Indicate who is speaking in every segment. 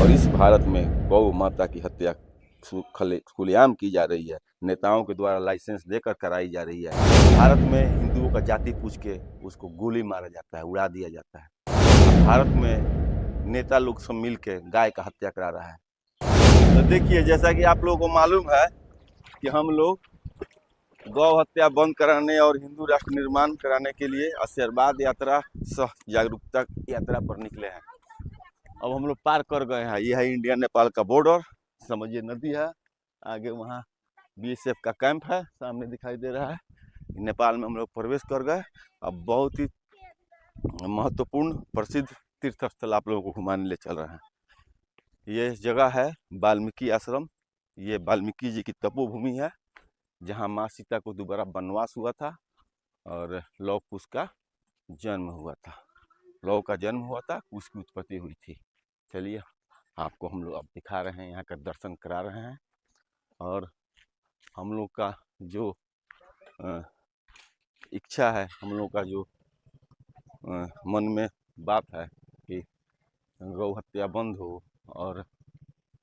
Speaker 1: और इस भारत में गौ माता की हत्या खुलेआम की जा रही है, नेताओं के द्वारा लाइसेंस देकर कराई जा रही है। भारत में हिंदुओं का जाति पूछ के उसको गोली मारा जाता है, उड़ा दिया जाता है। भारत में नेता लोग सब मिल के गाय का हत्या करा रहा है। तो देखिए, जैसा कि आप लोगों को मालूम है कि हम लोग गौ हत्या बंद कराने और हिंदू राष्ट्र निर्माण कराने के लिए आशीर्वाद यात्रा सह जागरूकता यात्रा पर निकले हैं। अब हम लोग पार कर गए हैं। यह है इंडिया नेपाल का बॉर्डर, समझिए नदी है, आगे वहाँ बीएसएफ का कैंप है, सामने दिखाई दे रहा है। नेपाल में हम लोग प्रवेश कर गए। अब बहुत ही महत्वपूर्ण प्रसिद्ध तीर्थ स्थल आप लोगों को घुमाने ले चल रहे हैं। ये जगह है वाल्मीकि आश्रम। ये वाल्मीकि जी की तपोभूमि है, जहाँ माँ सीता को दोबारा वनवास हुआ था और लव कुश का जन्म हुआ था। लव का जन्म हुआ था, कुश की उत्पत्ति हुई थी। चलिए आपको हम लोग अब दिखा रहे हैं, यहाँ का दर्शन करा रहे हैं। और हम लोग का जो इच्छा है, हम लोग का जो मन में बात है कि गौ हत्या बंद हो और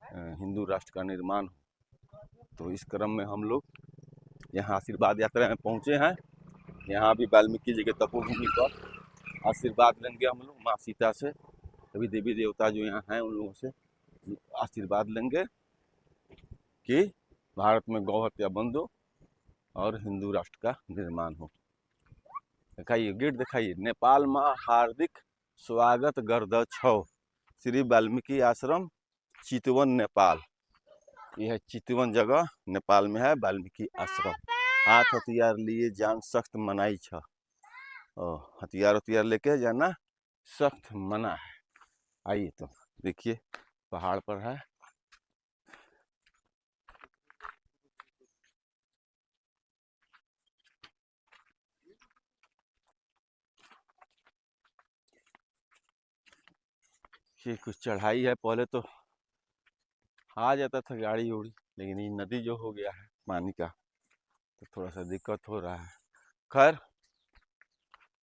Speaker 1: हिंदू राष्ट्र का निर्माण हो, तो इस क्रम में हम लोग यहाँ आशीर्वाद यात्रा में पहुँचे हैं। यहाँ भी वाल्मीकि जी के तपोभूमि पर आशीर्वाद लेंगे हम लोग माँ सीता से, सभी देवी देवता जो यहाँ हैं उन लोगों से आशीर्वाद लेंगे कि भारत में गौ हत्या बंद हो और हिंदू राष्ट्र का निर्माण हो। दिखाइए गेट, दिखाइए, नेपाल में हार्दिक स्वागत गर्द छौ, श्री वाल्मीकि आश्रम, चितवन, नेपाल। यह है चितवन जगह नेपाल में है, वाल्मीकि आश्रम। हाथ हथियार लिए जान सख्त मनाई छ। हथियार हथियार लेके जाना सख्त मना है। आइए तो देखिए, पहाड़ पर है। ये कुछ चढ़ाई है, पहले तो आ जाता था गाड़ी उड़ी, लेकिन ये नदी जो हो गया है पानी का, तो थोड़ा सा दिक्कत हो रहा है। खैर,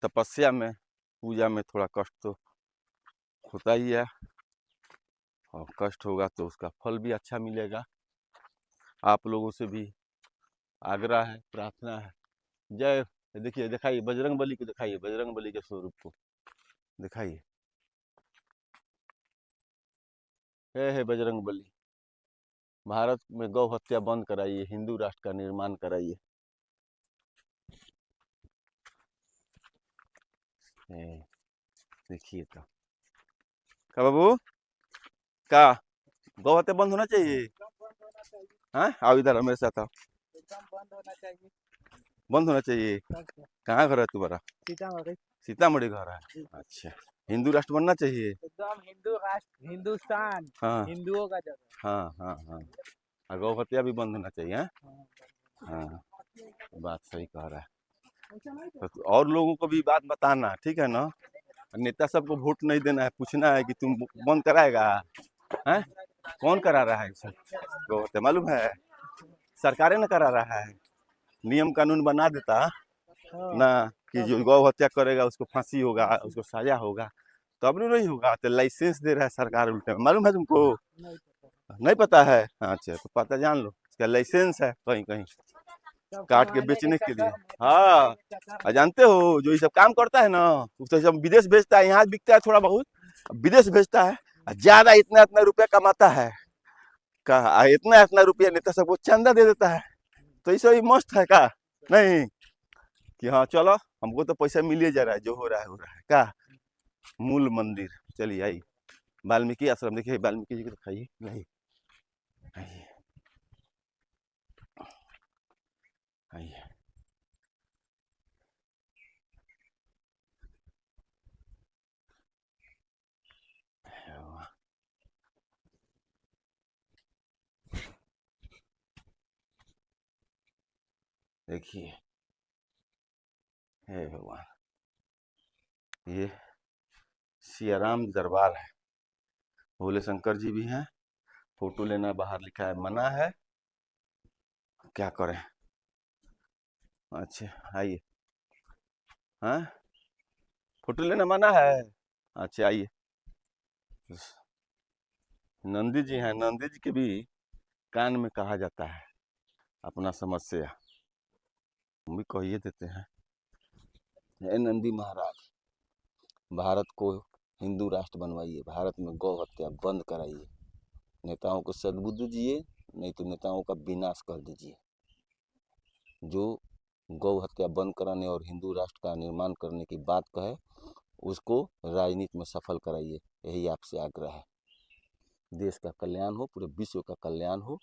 Speaker 1: तपस्या में, पूजा में थोड़ा कष्ट तो होता ही है, और कष्ट होगा तो उसका फल भी अच्छा मिलेगा। आप लोगों से भी आग्रह है, प्रार्थना है। जय, देखिए, दिखाइए बजरंग बली को, दिखाइए बजरंग बली के स्वरूप को दिखाइए। हे बजरंग बली, भारत में गौ हत्या बंद कराइए, हिंदू राष्ट्र का निर्माण कराइए। देखिए तो का बाबू का गौ हत्या बंद होना चाहिए। हाँ, आओ इधर मेरे साथ आओ। बंद होना चाहिए, बंद होना चाहिए। कहाँ घर है तुम्हारा? सीतामढ़ी। सीतामढ़ी घर है, अच्छा। हिंदू राष्ट्र बनना चाहिए, एकदम हिंदू राष्ट्र, हिंदुस्तान, हाँ, हिंदुओं का जगह। हाँ हाँ हाँ, गौ हत्या भी बंद होना चाहिए। हाँ, बात सही कह रहा है। तो और लोगों को भी बात बताना, ठीक है ना? नेता सबको वोट नहीं देना है, पूछना है कि तुम बंद कराएगा, हैं? कौन करा रहा है सब? गौ हत्या मालूम है, सरकारें न करा रहा है। नियम कानून बना देता ना कि जो गौ हत्या करेगा उसको फांसी होगा, उसको सजा होगा, तो अब नहीं होगा। तो लाइसेंस दे रहा है सरकार उल्टे, मालूम है तुमको? नहीं पता है? अच्छा, तो पता जान लो, इसका लाइसेंस है कहीं कहीं काट के बेचने के लिए। हाँ, जानते हो जो ये सब काम करता है ना, तो जब विदेश भेजता है, यहाँ बिकता है थोड़ा बहुत, विदेश भेजता है, ज्यादा इतना इतना रुपया कमाता है, इतना इतना रुपया नेता सबको चंदा दे देता है। तो इसे ही मस्त है का नहीं कि हाँ चलो हमको तो पैसा मिल ही जा रहा है, जो हो रहा है हो रहा है का। मूल मंदिर, चलिए आई वाल्मीकि आश्रम, देखिए वाल्मीकि जी को दिखाइए। नहीं, आइए आइए, देखिए, हे भगवान, ये सियाराम दरबार है। भोले शंकर जी भी हैं। फोटो लेना बाहर लिखा है मना है, क्या करें। अच्छा आइए, हाँ, फोटो लेना मना है, अच्छा आइए। नंदी जी हैं, नंदी जी के भी कान में कहा जाता है अपना समस्या, हम भी कहिए देते हैं। हे नंदी महाराज, भारत को हिंदू राष्ट्र बनवाइए, भारत में गौ हत्या बंद कराइए, नेताओं को सद्बुद्धि दीजिए, नहीं तो नेताओं का विनाश कर दीजिए। जो गौ हत्या बंद कराने और हिंदू राष्ट्र का निर्माण करने की बात कहे, उसको राजनीति में सफल कराइए, यही आपसे आग्रह है। देश का कल्याण हो, पूरे विश्व का कल्याण हो,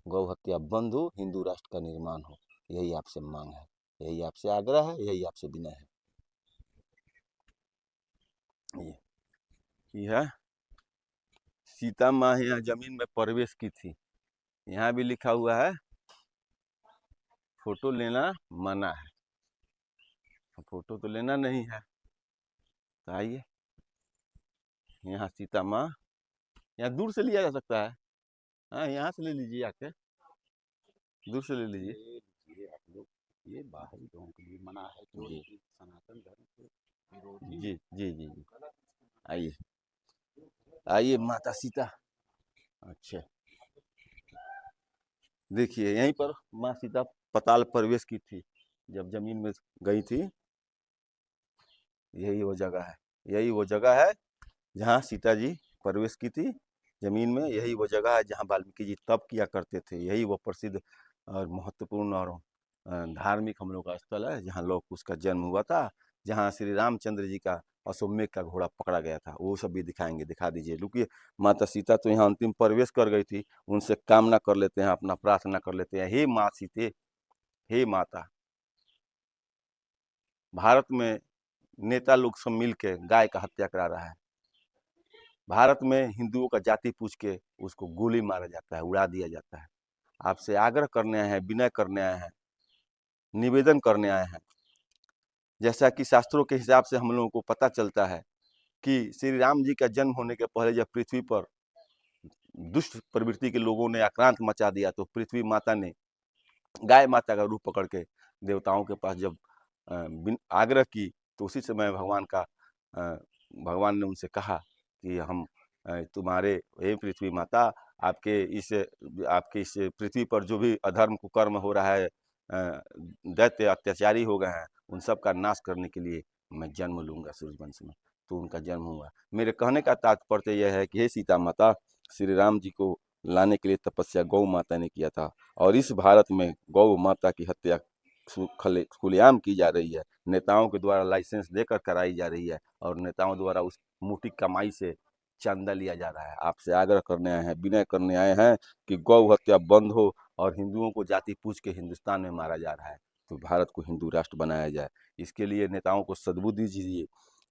Speaker 1: गौ हत्या बंद हो, हिंदू राष्ट्र का निर्माण हो, यही आपसे मांग है, यही आपसे आग्रह है, यही आपसे विनय है। ये है सीता माँ यहाँ जमीन में प्रवेश की थी, यहाँ भी लिखा हुआ है फोटो लेना मना है। फोटो तो लेना नहीं है, तो आइए यहाँ सीता माँ, यहाँ दूर से लिया जा सकता है। हाँ, यहाँ से ले लीजिए, आके दूर से ले लीजिए।
Speaker 2: ये आप लोग, ये बाहरी लोगों के लिए मना है, जो
Speaker 1: जी
Speaker 2: सनातन धर्म के विरोधी
Speaker 1: जी जी जी जी, आइए आइए माता सीता। अच्छा, देखिए यहीं पर माँ सीता पताल प्रवेश की थी, जब जमीन में गई थी। यही वो जगह है, यही वो जगह है जहाँ सीता जी प्रवेश की थी जमीन में। यही वो जगह है जहाँ वाल्मीकि जी तप किया करते थे। यही वो प्रसिद्ध और महत्वपूर्ण और धार्मिक हम लोग का स्थल है, जहाँ लौह कुश का जन्म हुआ था, जहाँ श्री रामचंद्र जी का अश्वमेध का घोड़ा पकड़ा गया था। वो सब भी दिखाएंगे, दिखा दीजिए। रुकिए, माता सीता तो यहाँ अंतिम प्रवेश कर गई थी, उनसे कामना कर लेते हैं, अपना प्रार्थना कर लेते हैं। हे माँ सीते, हे माता, भारत में नेता लोग सब मिल के गाय का हत्या करा रहा है। भारत में हिंदुओं का जाति पूछ के उसको गोली मारा जाता है, उड़ा दिया जाता है। आपसे आग्रह करने आए हैं, विनय करने आए हैं, निवेदन करने आए हैं। जैसा कि शास्त्रों के हिसाब से हम लोगों को पता चलता है कि श्री राम जी का जन्म होने के पहले जब पृथ्वी पर दुष्ट प्रवृत्ति के लोगों ने आक्रांत मचा दिया, तो पृथ्वी माता ने गाय माता का रूप पकड़ के देवताओं के पास जब आग्रह की, तो उसी समय भगवान ने उनसे कहा कि हम तुम्हारे, हे पृथ्वी माता, आपके इस पृथ्वी पर जो भी अधर्म कुकर्म हो रहा है, दैत्य अत्याचारी हो गए हैं, उन सब का नाश करने के लिए मैं जन्म लूंगा सूर्यवंश में। तो उनका जन्म हुआ। मेरे कहने का तात्पर्य यह है कि हे सीता माता, श्री राम जी को लाने के लिए तपस्या गौ माता ने किया था, और इस भारत में गौ माता की हत्या खुलेआम की जा रही है। नेताओं के द्वारा लाइसेंस देकर कराई जा रही है, और नेताओं द्वारा उस मोटी कमाई से चंदा लिया जा रहा है। आपसे आग्रह करने आए हैं, विनय करने आए हैं कि गौ हत्या बंद हो, और हिंदुओं को जाति पूछ के हिंदुस्तान में मारा जा रहा है, तो भारत को हिंदू राष्ट्र बनाया जाए। इसके लिए नेताओं को सद्बुद्धि दीजिए,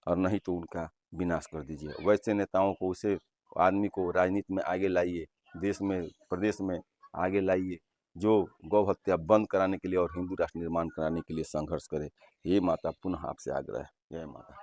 Speaker 1: और नहीं तो उनका विनाश कर दीजिए। वैसे नेताओं को, उसे आदमी को राजनीति में आगे लाइए, देश में प्रदेश में आगे लाइए, जो गौ हत्या बंद कराने के लिए और हिंदू राष्ट्र निर्माण कराने के लिए संघर्ष करे। ये माता पुनः आपसे आग्रह है। जय माता।